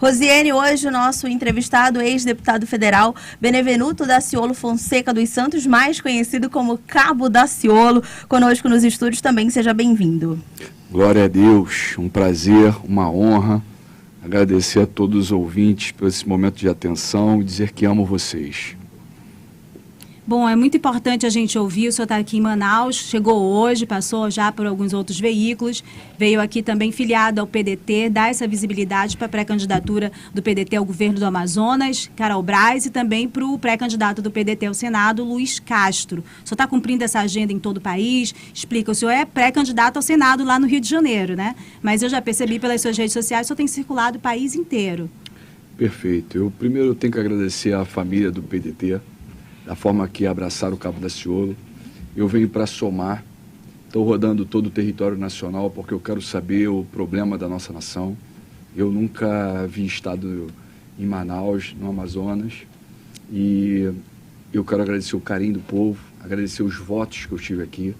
Rosiane, hoje o nosso entrevistado, ex-deputado federal Benevenuto Daciolo Fonseca dos Santos, mais conhecido como Cabo Daciolo, conosco nos estúdios também. Seja bem-vindo. Glória a Deus, um prazer, uma honra. Agradecer a todos os ouvintes por esse momento de atenção e dizer que amo vocês. Bom, é muito importante a gente ouvir. O senhor está aqui em Manaus, chegou hoje, passou já por alguns outros veículos, veio aqui também filiado ao PDT, dá essa visibilidade para a pré-candidatura do PDT ao governo do Amazonas, Carol Braz, e também para o pré-candidato do PDT ao Senado, Luiz Castro. O senhor está cumprindo essa agenda em todo o país? Explica, o senhor é pré-candidato ao Senado lá no Rio de Janeiro, né? Mas eu já percebi pelas suas redes sociais, o senhor tem circulado o país inteiro. Perfeito. Eu primeiro tenho que agradecer à família do PDT, da forma que abraçaram o Cabo Daciolo. Eu venho para somar, estou rodando todo o território nacional porque eu quero saber o problema da nossa nação. Eu nunca havia estado em Manaus, no Amazonas, e eu quero agradecer o carinho do povo, agradecer os votos que eu tive aqui.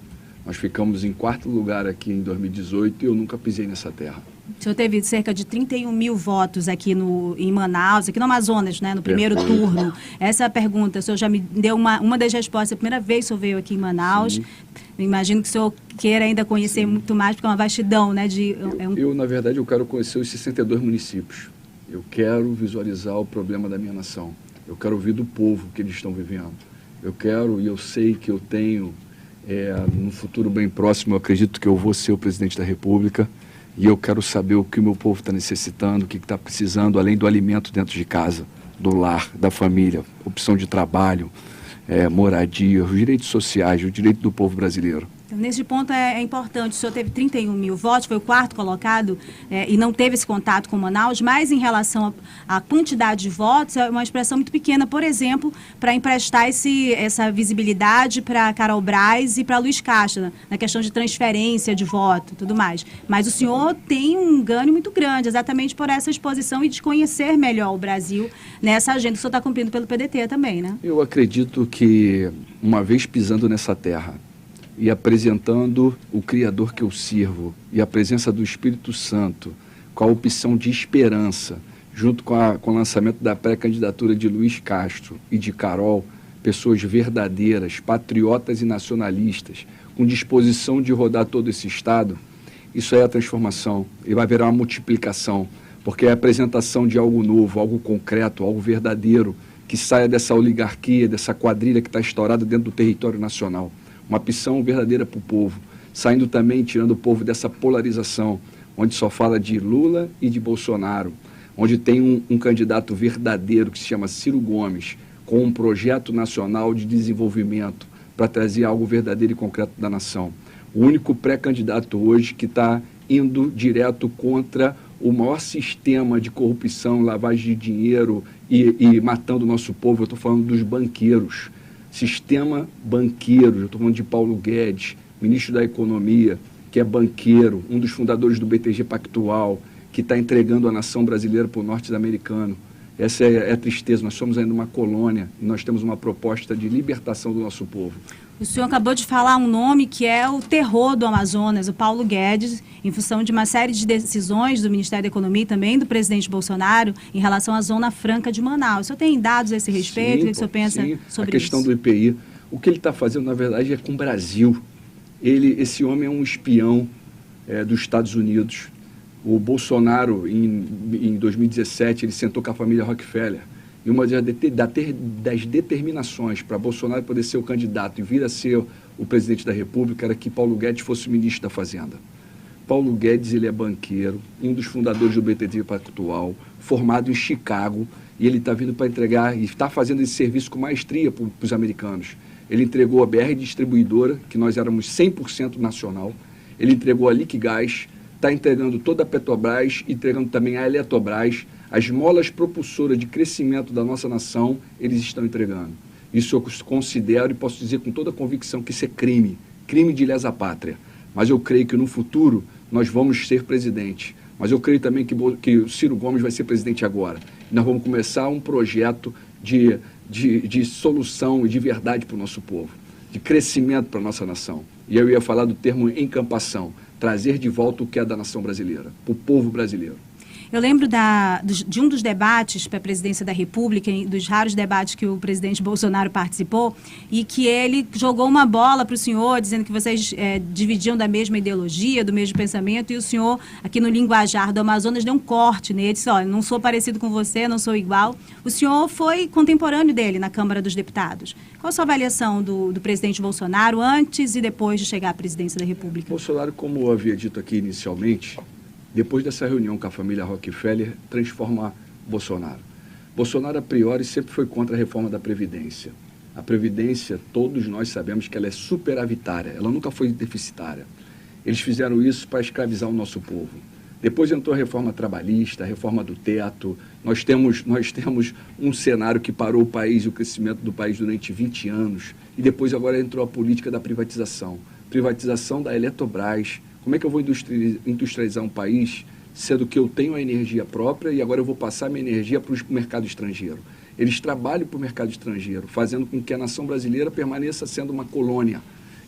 Nós ficamos em 4º lugar aqui em 2018 e eu nunca pisei nessa terra. O senhor teve cerca de 31 mil votos aqui em Manaus, aqui no Amazonas, né, no primeiro turno. Essa é a pergunta. O senhor já me deu uma das respostas. A primeira vez que o senhor veio aqui em Manaus. Sim. Imagino que o senhor queira ainda conhecer Sim. muito mais, porque é uma vastidão, né? Na verdade, eu quero conhecer os 62 municípios. Eu quero visualizar o problema da minha nação. Eu quero ouvir do povo que eles estão vivendo. Eu quero e eu sei que eu tenho, no futuro bem próximo, eu acredito que eu vou ser o presidente da República. E eu quero saber o que o meu povo está necessitando, o que está precisando, além do alimento dentro de casa, do lar, da família, opção de trabalho, moradia, os direitos sociais, o direito do povo brasileiro. Então, nesse ponto é importante. O senhor teve 31 mil votos, foi o 4º colocado e não teve esse contato com Manaus, mas em relação à quantidade de votos, é uma expressão muito pequena, por exemplo, para emprestar essa visibilidade para Carol Braz e para Luiz Castro, na questão de transferência de voto e tudo mais. Mas o senhor tem um ganho muito grande, exatamente por essa exposição e de conhecer melhor o Brasil nessa agenda. O senhor está cumprindo pelo PDT também, né? Eu acredito que, uma vez pisando nessa terra, e apresentando o Criador que eu sirvo, e a presença do Espírito Santo, com a opção de esperança, junto com o lançamento da pré-candidatura de Luiz Castro e de Carol, pessoas verdadeiras, patriotas e nacionalistas, com disposição de rodar todo esse Estado, isso é a transformação, e vai haver uma multiplicação, porque é a apresentação de algo novo, algo concreto, algo verdadeiro, que saia dessa oligarquia, dessa quadrilha que está estourada dentro do território nacional. Uma opção verdadeira para o povo, saindo também, tirando o povo dessa polarização, onde só fala de Lula e de Bolsonaro, onde tem um candidato verdadeiro que se chama Ciro Gomes, com um projeto nacional de desenvolvimento para trazer algo verdadeiro e concreto da nação. O único pré-candidato hoje que está indo direto contra o maior sistema de corrupção, lavagem de dinheiro e matando o nosso povo. Eu estou falando dos banqueiros. Sistema banqueiro, eu estou falando de Paulo Guedes, ministro da Economia, que é banqueiro, um dos fundadores do BTG Pactual, que está entregando a nação brasileira para o norte-americano. Essa é a tristeza. Nós somos ainda uma colônia e nós temos uma proposta de libertação do nosso povo. O senhor acabou de falar um nome que é o terror do Amazonas, o Paulo Guedes, em função de uma série de decisões do Ministério da Economia e também do presidente Bolsonaro em relação à Zona Franca de Manaus. O senhor tem dados a esse respeito? Sim, o que o senhor pensa sobre isso? A questão do IPI. O que ele está fazendo, na verdade, é com o Brasil. Esse homem é um espião dos Estados Unidos. O Bolsonaro, em 2017, ele sentou com a família Rockefeller. E uma das determinações para Bolsonaro poder ser o candidato e vir a ser o presidente da República era que Paulo Guedes fosse o ministro da Fazenda. Paulo Guedes, ele é banqueiro, um dos fundadores do BTG Pactual, formado em Chicago, e ele está vindo para entregar e está fazendo esse serviço com maestria para os americanos. Ele entregou a BR Distribuidora, que nós éramos 100% nacional, ele entregou a Liquigás, está entregando toda a Petrobras, entregando também a Eletrobras. As molas propulsoras de crescimento da nossa nação, eles estão entregando. Isso eu considero e posso dizer com toda a convicção que isso é crime de lesa pátria. Mas eu creio que no futuro nós vamos ser presidente. Mas eu creio também que o Ciro Gomes vai ser presidente agora. E nós vamos começar um projeto de solução e de verdade para o nosso povo, de crescimento para a nossa nação. E eu ia falar do termo encampação, trazer de volta o que é da nação brasileira, para o povo brasileiro. Eu lembro de um dos debates para a presidência da República, dos raros debates que o presidente Bolsonaro participou, e que ele jogou uma bola para o senhor, dizendo que vocês dividiam da mesma ideologia, do mesmo pensamento, e o senhor, aqui no linguajar do Amazonas, deu um corte nele, disse, olha, não sou parecido com você, não sou igual. O senhor foi contemporâneo dele na Câmara dos Deputados. Qual a sua avaliação do presidente Bolsonaro antes e depois de chegar à presidência da República? Bolsonaro, como eu havia dito aqui inicialmente, depois dessa reunião com a família Rockefeller, transforma Bolsonaro. Bolsonaro, a priori, sempre foi contra a reforma da Previdência. A Previdência, todos nós sabemos que ela é superavitária, ela nunca foi deficitária. Eles fizeram isso para escravizar o nosso povo. Depois entrou a reforma trabalhista, a reforma do teto. Nós temos um cenário que parou o país e o crescimento do país durante 20 anos. E depois agora entrou a política da privatização. Privatização da Eletrobras. Como é que eu vou industrializar um país, sendo que eu tenho a energia própria e agora eu vou passar minha energia para o mercado estrangeiro? Eles trabalham para o mercado estrangeiro, fazendo com que a nação brasileira permaneça sendo uma colônia.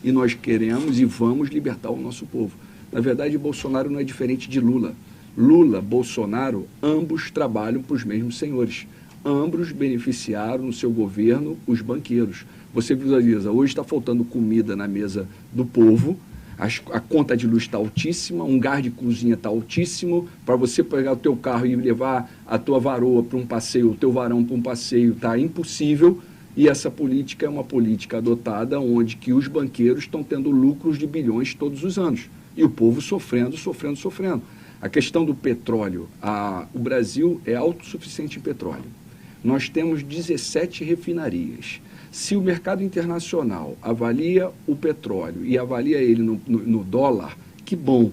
E nós queremos e vamos libertar o nosso povo. Na verdade, Bolsonaro não é diferente de Lula. Lula, Bolsonaro, ambos trabalham para os mesmos senhores. Ambos beneficiaram no seu governo os banqueiros. Você visualiza, hoje está faltando comida na mesa do povo, a conta de luz está altíssima, um gás de cozinha está altíssimo, para você pegar o teu carro e levar a tua varoa para um passeio, o teu varão para um passeio, está impossível, e essa política é uma política adotada onde que os banqueiros estão tendo lucros de bilhões todos os anos, e o povo sofrendo. A questão do petróleo, o Brasil é autossuficiente em petróleo. Nós temos 17 refinarias. Se o mercado internacional avalia o petróleo e avalia ele no dólar, que bom,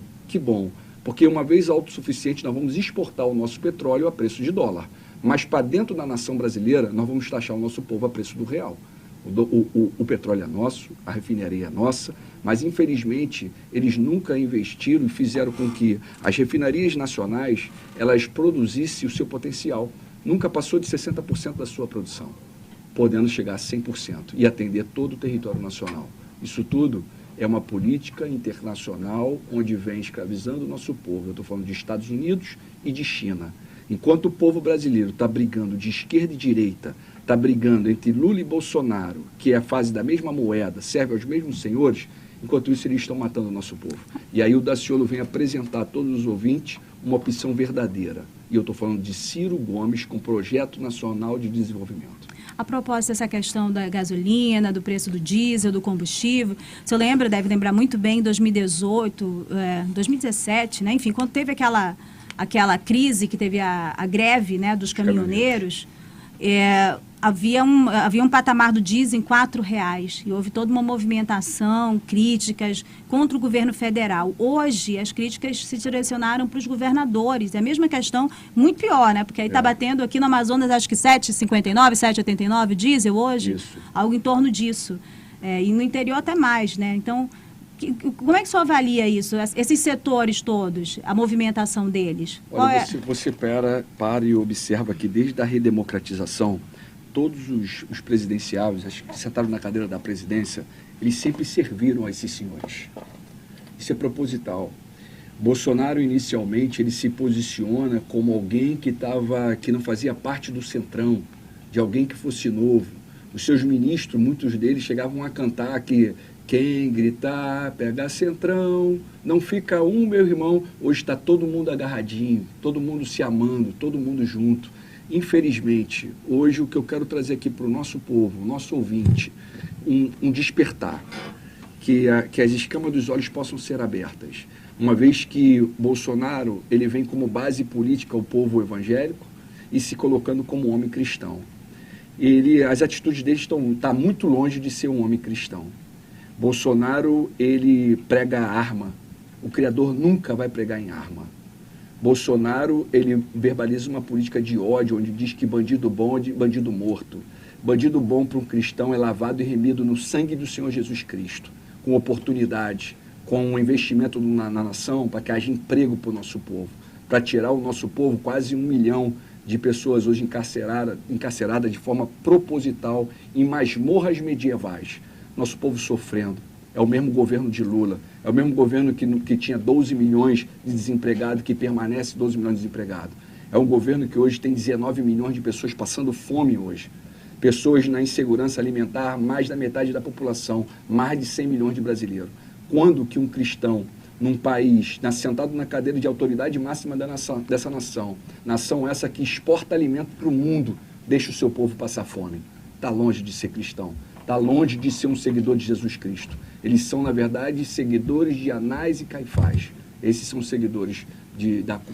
porque uma vez autossuficiente nós vamos exportar o nosso petróleo a preço de dólar, mas para dentro da nação brasileira nós vamos taxar o nosso povo a preço do real. O petróleo é nosso, a refinaria é nossa, mas infelizmente eles nunca investiram e fizeram com que as refinarias nacionais elas produzissem o seu potencial. Nunca passou de 60% da sua produção, podendo chegar a 100% e atender todo o território nacional. Isso tudo é uma política internacional onde vem escravizando o nosso povo. Eu estou falando de Estados Unidos e de China. Enquanto o povo brasileiro está brigando de esquerda e direita, está brigando entre Lula e Bolsonaro, que é a fase da mesma moeda, serve aos mesmos senhores, enquanto isso eles estão matando o nosso povo. E aí o Daciolo vem apresentar a todos os ouvintes uma opção verdadeira. E eu estou falando de Ciro Gomes com Projeto Nacional de Desenvolvimento. A propósito dessa questão da gasolina, do preço do diesel, do combustível, o senhor lembra, deve lembrar muito bem, em 2018, 2017, né? Enfim, quando teve aquela crise que teve a greve, né, dos caminhoneiros, havia um patamar do diesel em R$4 e houve toda uma movimentação, críticas contra o governo federal. Hoje, as críticas se direcionaram para os governadores. É a mesma questão, muito pior, né? Porque aí está batendo aqui no Amazonas, acho que R$7,59, R$7,89 diesel hoje, isso. Algo em torno disso. E no interior até mais, né? Então, como é que o senhor avalia isso, esses setores todos, a movimentação deles? Olha, você para e observa que desde a redemocratização, todos os presidenciáveis, acho que sentaram na cadeira da presidência, eles sempre serviram a esses senhores. Isso é proposital. Bolsonaro, inicialmente, ele se posiciona como alguém que não fazia parte do centrão, de alguém que fosse novo. Os seus ministros, muitos deles, chegavam a cantar que quem gritar, pega centrão, não fica um, meu irmão. Hoje está todo mundo agarradinho, todo mundo se amando, todo mundo junto. Infelizmente, hoje o que eu quero trazer aqui para o nosso povo, o nosso ouvinte, um despertar, que as escamas dos olhos possam ser abertas. Uma vez que Bolsonaro ele vem como base política ao povo evangélico e se colocando como homem cristão. As atitudes dele estão muito longe de ser um homem cristão. Bolsonaro, ele prega a arma. O Criador nunca vai pregar em arma. Bolsonaro, ele verbaliza uma política de ódio, onde diz que bandido bom é bandido morto. Bandido bom para um cristão é lavado e remido no sangue do Senhor Jesus Cristo, com oportunidade, com um investimento na nação, para que haja emprego para o nosso povo, para tirar o nosso povo, quase 1 milhão de pessoas hoje encarceradas de forma proposital em masmorras medievais. Nosso povo sofrendo. É o mesmo governo de Lula, é o mesmo governo que tinha 12 milhões de desempregados, que permanece 12 milhões de desempregados. É um governo que hoje tem 19 milhões de pessoas passando fome hoje. Pessoas na insegurança alimentar, mais da metade da população, mais de 100 milhões de brasileiros. Quando que um cristão, num país, sentado na cadeira de autoridade máxima dessa nação, nação essa que exporta alimento para o mundo, deixa o seu povo passar fome? Está longe de ser cristão, está longe de ser um seguidor de Jesus Cristo. Eles são, na verdade, seguidores de Anás e Caifás. Esses são seguidores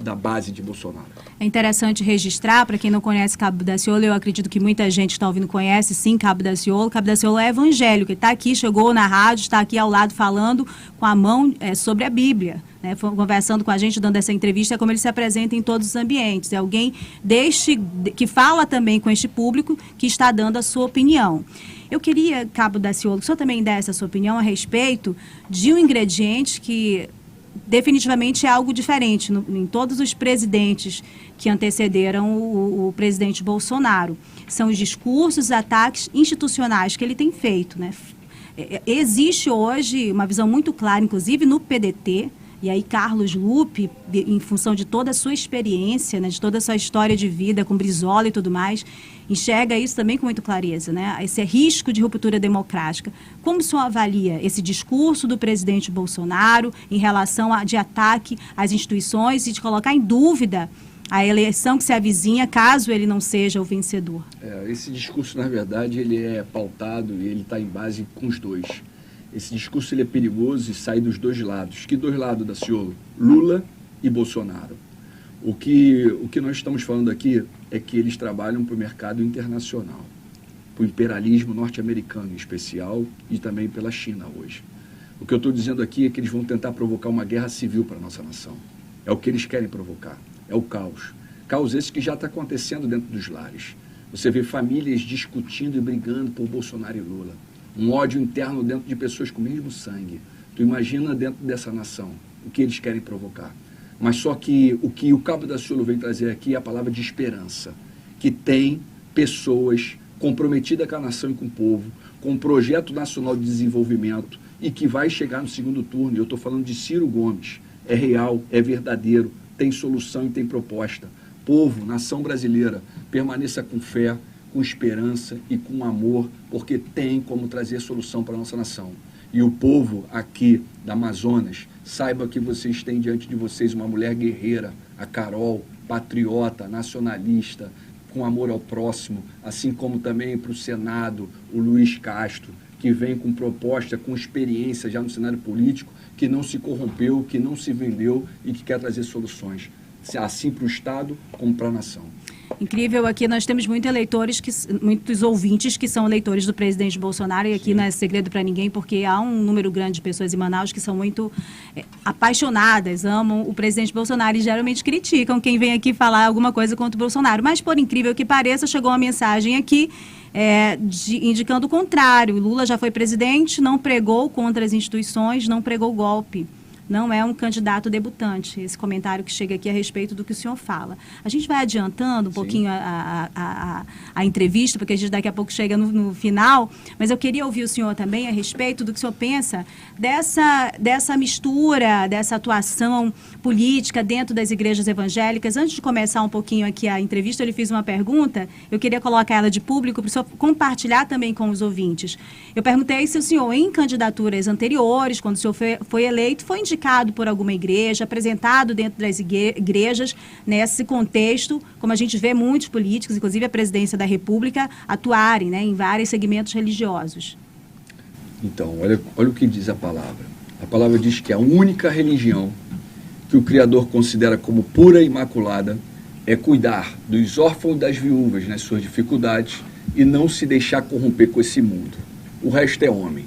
da base de Bolsonaro. É interessante registrar, para quem não conhece Cabo Daciolo, eu acredito que muita gente que está ouvindo conhece, sim, Cabo Daciolo. Cabo Daciolo é evangélico, ele está aqui, chegou na rádio, está aqui ao lado falando com a mão sobre a Bíblia, né? Conversando com a gente, dando essa entrevista, é como ele se apresenta em todos os ambientes. É alguém que fala também com este público, que está dando a sua opinião. Eu queria, Cabo Daciolo, que o senhor também desse a sua opinião a respeito de um ingrediente que definitivamente é algo diferente em todos os presidentes que antecederam o presidente Bolsonaro. São os discursos, os ataques institucionais que ele tem feito, né? Existe hoje uma visão muito clara, inclusive no PDT, e aí Carlos Lupe, em função de toda a sua experiência, né, de toda a sua história de vida com Brizola e tudo mais, enxerga isso também com muita clareza, né? Esse risco de ruptura democrática. Como o senhor avalia esse discurso do presidente Bolsonaro em relação de ataque às instituições e de colocar em dúvida a eleição que se avizinha, caso ele não seja o vencedor? Esse discurso, na verdade, ele é pautado e ele está em base com os dois. Esse discurso ele é perigoso e sai dos dois lados. Que dois lados, Daciolo? Lula e Bolsonaro. O que nós estamos falando aqui é que eles trabalham para o mercado internacional, para o imperialismo norte-americano em especial e também pela China hoje. O que eu estou dizendo aqui é que eles vão tentar provocar uma guerra civil para a nossa nação. É o que eles querem provocar, é o caos. Caos esse que já está acontecendo dentro dos lares. Você vê famílias discutindo e brigando por Bolsonaro e Lula. Um ódio interno dentro de pessoas com o mesmo sangue. Tu imagina dentro dessa nação o que eles querem provocar. Mas só que o Cabo Daciolo vem trazer aqui é a palavra de esperança, que tem pessoas comprometidas com a nação e com o povo, com um projeto nacional de desenvolvimento e que vai chegar no segundo turno. Eu estou falando de Ciro Gomes. É real, é verdadeiro, tem solução e tem proposta. Povo, nação brasileira, permaneça com fé, com esperança e com amor, porque tem como trazer solução para a nossa nação. E o povo aqui da Amazonas, saiba que vocês têm diante de vocês uma mulher guerreira, a Carol, patriota, nacionalista, com amor ao próximo, assim como também para o Senado, o Luiz Castro, que vem com proposta, com experiência já no cenário político, que não se corrompeu, que não se vendeu e que quer trazer soluções, assim para o Estado como para a nação. Incrível, aqui nós temos muitos ouvintes que são eleitores do presidente Bolsonaro, e aqui Sim. Não é segredo para ninguém, porque há um número grande de pessoas em Manaus que são muito apaixonadas, amam o presidente Bolsonaro e geralmente criticam quem vem aqui falar alguma coisa contra o Bolsonaro. Mas, por incrível que pareça, chegou uma mensagem aqui indicando o contrário. Lula já foi presidente, não pregou contra as instituições, não pregou golpe. Não é um candidato debutante. Esse comentário que chega aqui a respeito do que o senhor fala. A gente vai adiantando um pouquinho a entrevista, porque a gente daqui a pouco chega no final, mas eu queria ouvir o senhor também a respeito do que o senhor pensa dessa mistura, dessa atuação política dentro das igrejas evangélicas. Antes de começar um pouquinho aqui a entrevista, eu lhe fiz uma pergunta, eu queria colocar ela de público para o senhor compartilhar também com os ouvintes. Eu perguntei se o senhor, em candidaturas anteriores, quando o senhor foi eleito, foi indicado por alguma igreja, apresentado dentro das igrejas, nesse contexto, como a gente vê muitos políticos, inclusive a presidência da República, atuarem, né, em vários segmentos religiosos. Então, olha o que diz a palavra. A palavra diz que a única religião que o Criador considera como pura e imaculada é cuidar dos órfãos e das viúvas nas suas dificuldades e não se deixar corromper com esse mundo. O resto é homem.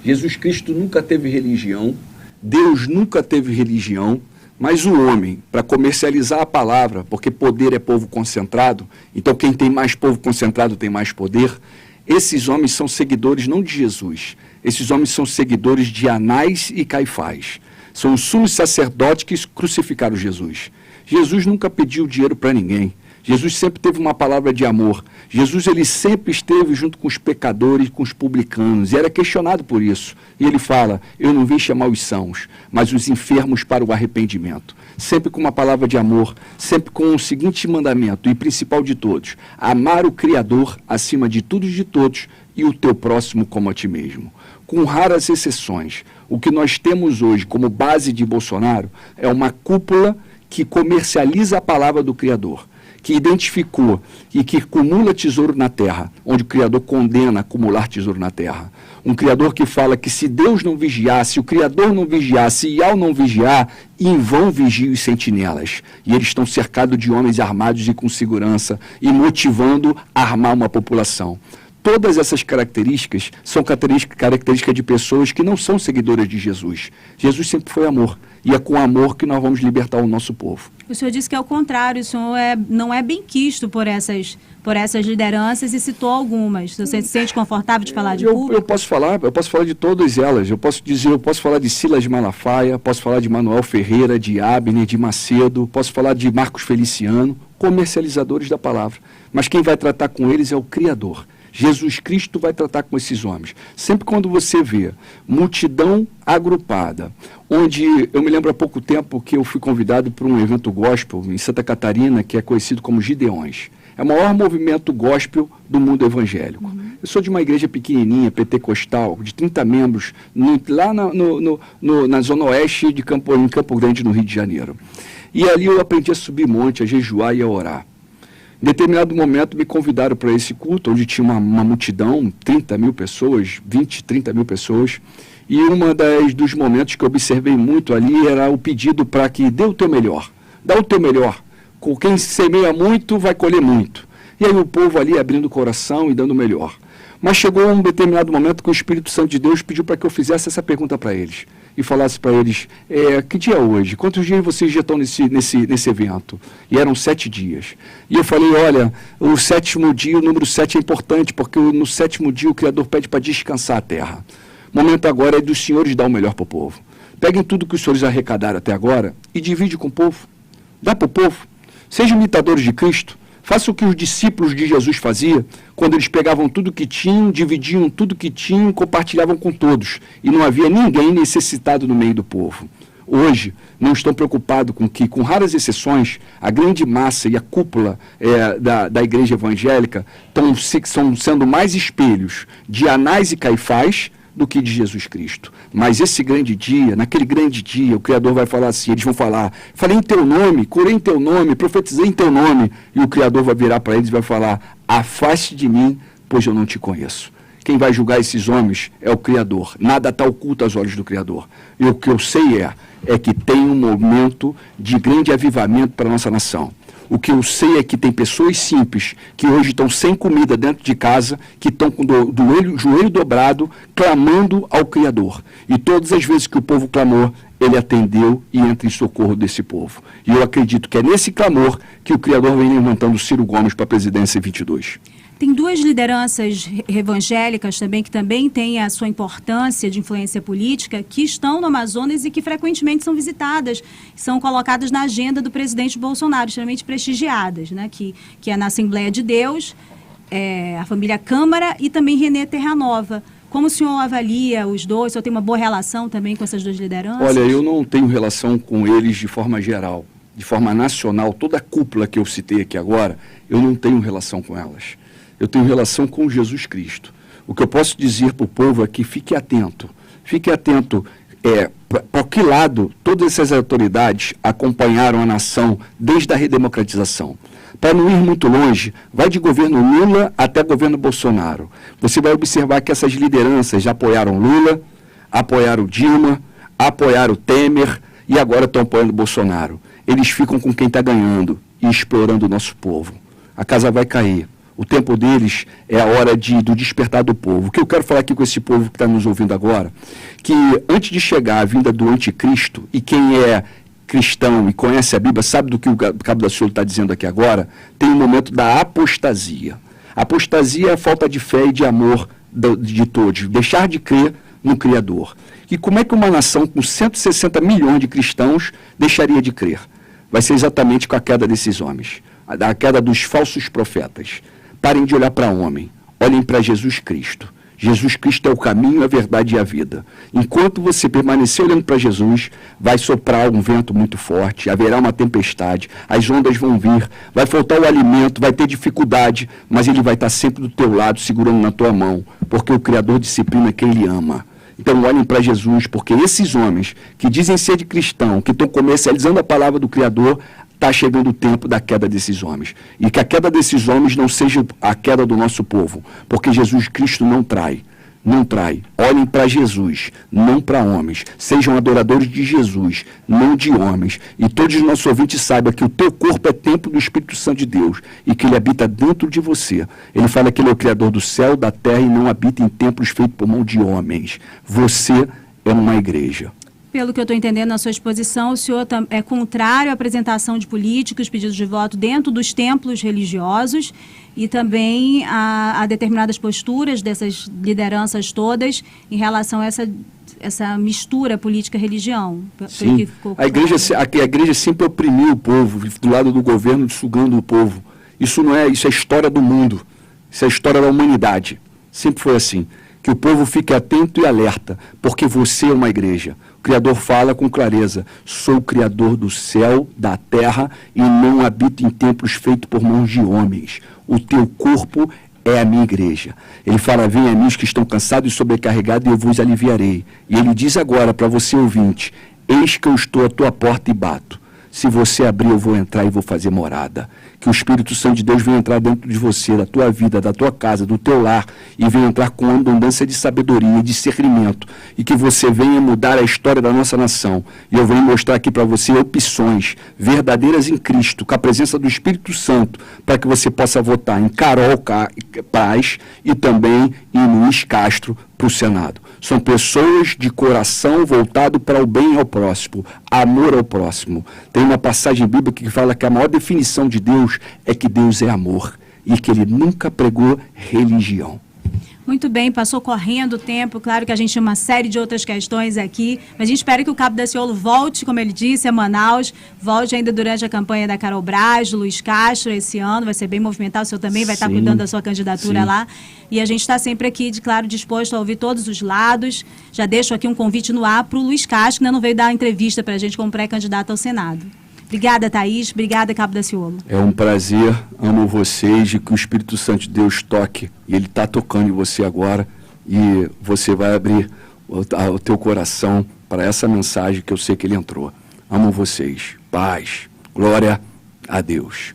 Jesus Cristo nunca teve religião, Deus nunca teve religião, mas o homem, para comercializar a palavra, porque poder é povo concentrado, então quem tem mais povo concentrado tem mais poder, esses homens são seguidores não de Jesus, esses homens são seguidores de Anás e Caifás. São os sumos sacerdotes que crucificaram Jesus. Jesus nunca pediu dinheiro para ninguém. Jesus sempre teve uma palavra de amor. Jesus, ele sempre esteve junto com os pecadores, com os publicanos, e era questionado por isso. E ele fala, eu não vim chamar os sãos, mas os enfermos para o arrependimento. Sempre com uma palavra de amor, sempre com o seguinte mandamento, e principal de todos, amar o Criador acima de tudo e de todos, e o teu próximo como a ti mesmo. Com raras exceções, o que nós temos hoje como base de Bolsonaro é uma cúpula que comercializa a palavra do Criador, que identificou e que acumula tesouro na terra, onde o Criador condena acumular tesouro na terra. Um Criador que fala que se Deus não vigiar, se o Criador não vigiar, se Iau não vigiar, em vão vigiam os sentinelas. E eles estão cercados de homens armados e com segurança e motivando a armar uma população. Todas essas características são características de pessoas que não são seguidoras de Jesus. Jesus sempre foi amor. E é com amor que nós vamos libertar o nosso povo. O senhor disse que é o contrário, o senhor não é benquisto por essas lideranças e citou algumas. Você se sente confortável de falar de público? Eu posso falar de todas elas. Eu posso falar de Silas Malafaia, posso falar de Manuel Ferreira, de Abner, de Macedo, posso falar de Marcos Feliciano, comercializadores da palavra. Mas quem vai tratar com eles é o Criador. Jesus Cristo vai tratar com esses homens. Sempre quando você vê multidão agrupada, onde eu me lembro há pouco tempo que eu fui convidado para um evento gospel em Santa Catarina, que é conhecido como Gideões. É o maior movimento gospel do mundo evangélico. Eu sou de uma igreja pequenininha, pentecostal, de 30 membros, lá na zona oeste de em Campo Grande, no Rio de Janeiro. E ali eu aprendi a subir monte, a jejuar e a orar. Em determinado momento me convidaram para esse culto, onde tinha uma multidão, 30 mil pessoas, 20, 30 mil pessoas, e dos momentos que eu observei muito ali era o pedido para que dê o teu melhor, dá o teu melhor, com quem semeia muito vai colher muito. E aí o povo ali abrindo o coração e dando o melhor. Mas chegou um determinado momento que o Espírito Santo de Deus pediu para que eu fizesse essa pergunta para eles. E falasse para eles, que dia é hoje? Quantos dias vocês já estão nesse evento? E eram 7 dias. E eu falei, olha, o 7º dia, o número 7 é importante, porque no 7º dia o Criador pede para descansar a terra. O momento agora é dos senhores dar o melhor para o povo. Peguem tudo que os senhores arrecadaram até agora e divide com o povo. Dá para o povo. Sejam imitadores de Cristo. Faça o que os discípulos de Jesus faziam, quando eles pegavam tudo que tinham, dividiam tudo que tinham e compartilhavam com todos. E não havia ninguém necessitado no meio do povo. Hoje, não estão preocupados com que, com raras exceções, a grande massa e a cúpula da igreja evangélica estão sendo mais espelhos de Anás e Caifás do que de Jesus Cristo. Mas esse grande dia, naquele grande dia, o Criador vai falar assim, eles vão falar, falei em teu nome, curei em teu nome, profetizei em teu nome, e o Criador vai virar para eles e vai falar, afaste de mim, pois eu não te conheço. Quem vai julgar esses homens é o Criador. Nada está oculto aos olhos do Criador. E o que eu sei é que tem um momento de grande avivamento para a nossa nação. O que eu sei é que tem pessoas simples que hoje estão sem comida dentro de casa, que estão com o joelho dobrado, clamando ao Criador. E todas as vezes que o povo clamou, ele atendeu e entra em socorro desse povo. E eu acredito que é nesse clamor que o Criador vem levantando Ciro Gomes para a presidência em 22. Tem duas lideranças evangélicas também, que também têm a sua importância de influência política, que estão no Amazonas e que frequentemente são visitadas, são colocadas na agenda do presidente Bolsonaro, extremamente prestigiadas, né? Que é na Assembleia de Deus, a família Câmara e também Renê Terranova. Como o senhor avalia os dois? O senhor tem uma boa relação também com essas duas lideranças? Olha, eu não tenho relação com eles de forma geral, de forma nacional. Toda a cúpula que eu citei aqui agora, eu não tenho relação com elas. Eu tenho relação com Jesus Cristo. O que eu posso dizer para o povo é que fique atento para que lado todas essas autoridades acompanharam a nação desde a redemocratização. Para não ir muito longe, vai de governo Lula até governo Bolsonaro. Você vai observar que essas lideranças já apoiaram Lula, apoiaram Dilma, apoiaram Temer e agora estão apoiando Bolsonaro. Eles ficam com quem está ganhando e explorando o nosso povo. A casa vai cair. O tempo deles é a hora do despertar do povo. O que eu quero falar aqui com esse povo que está nos ouvindo agora, que antes de chegar a vinda do anticristo, e quem é cristão e conhece a Bíblia, sabe do que o Cabo da Ciolo está dizendo aqui agora, tem o momento da apostasia. Apostasia é a falta de fé e de amor de todos, deixar de crer no Criador. E como é que uma nação com 160 milhões de cristãos deixaria de crer? Vai ser exatamente com a queda desses homens. a queda dos falsos profetas. Parem de olhar para homem, olhem para Jesus Cristo. Jesus Cristo é o caminho, a verdade e a vida. Enquanto você permanecer olhando para Jesus, vai soprar um vento muito forte, haverá uma tempestade, as ondas vão vir, vai faltar o alimento, vai ter dificuldade, mas ele vai estar sempre do teu lado, segurando na tua mão, porque o Criador disciplina quem ele ama. Então olhem para Jesus, porque esses homens que dizem ser de cristão, que estão comercializando a palavra do Criador, está chegando o tempo da queda desses homens. E que a queda desses homens não seja a queda do nosso povo, porque Jesus Cristo não trai. Não trai. Olhem para Jesus, não para homens. Sejam adoradores de Jesus, não de homens. E todos os nossos ouvintes saibam que o teu corpo é templo do Espírito Santo de Deus e que ele habita dentro de você. Ele fala que ele é o Criador do céu, da terra e não habita em templos feitos por mão de homens. Você é uma igreja. Pelo que eu estou entendendo na sua exposição, o senhor é contrário à apresentação de políticos, pedidos de voto dentro dos templos religiosos e também a determinadas posturas dessas lideranças todas em relação a essa mistura política-religião. Sim, a igreja sempre oprimiu o povo, do lado do governo, sugando o povo. Isso é a história do mundo, isso é a história da humanidade. Sempre foi assim. Que o povo fique atento e alerta, porque você é uma igreja. O Criador fala com clareza: sou o Criador do céu, da terra, e não habito em templos feitos por mãos de homens. O teu corpo é a minha igreja. Ele fala: vem a mim os que estão cansados e sobrecarregados, e eu vos aliviarei. E ele diz agora para você, ouvinte: eis que eu estou à tua porta e bato. Se você abrir, eu vou entrar e vou fazer morada. Que o Espírito Santo de Deus venha entrar dentro de você, da tua vida, da tua casa, do teu lar, e venha entrar com abundância de sabedoria e discernimento. E que você venha mudar a história da nossa nação. E eu venho mostrar aqui para você opções verdadeiras em Cristo, com a presença do Espírito Santo, para que você possa votar em Carol Paz e também em Luiz Castro para o Senado. São pessoas de coração voltado para o bem ao próximo, amor ao próximo. Tem uma passagem bíblica que fala que a maior definição de Deus é que Deus é amor e que ele nunca pregou religião. Muito bem, passou correndo o tempo, claro que a gente tinha uma série de outras questões aqui, mas a gente espera que o Cabo Daciolo volte, como ele disse, a Manaus, volte ainda durante a campanha da Carol Braz, do Luiz Castro esse ano, vai ser bem movimentado, o senhor também vai estar cuidando da sua candidatura lá, e a gente está sempre aqui, claro, disposto a ouvir todos os lados. Já deixo aqui um convite no ar para o Luiz Castro, que ainda não veio dar entrevista para a gente como pré-candidato ao Senado. Obrigada, Thaís. Obrigada, Cabo Daciolo. É um prazer, amo vocês e que o Espírito Santo de Deus toque. E ele está tocando em você agora e você vai abrir o teu coração para essa mensagem que eu sei que ele entrou. Amo vocês. Paz. Glória a Deus.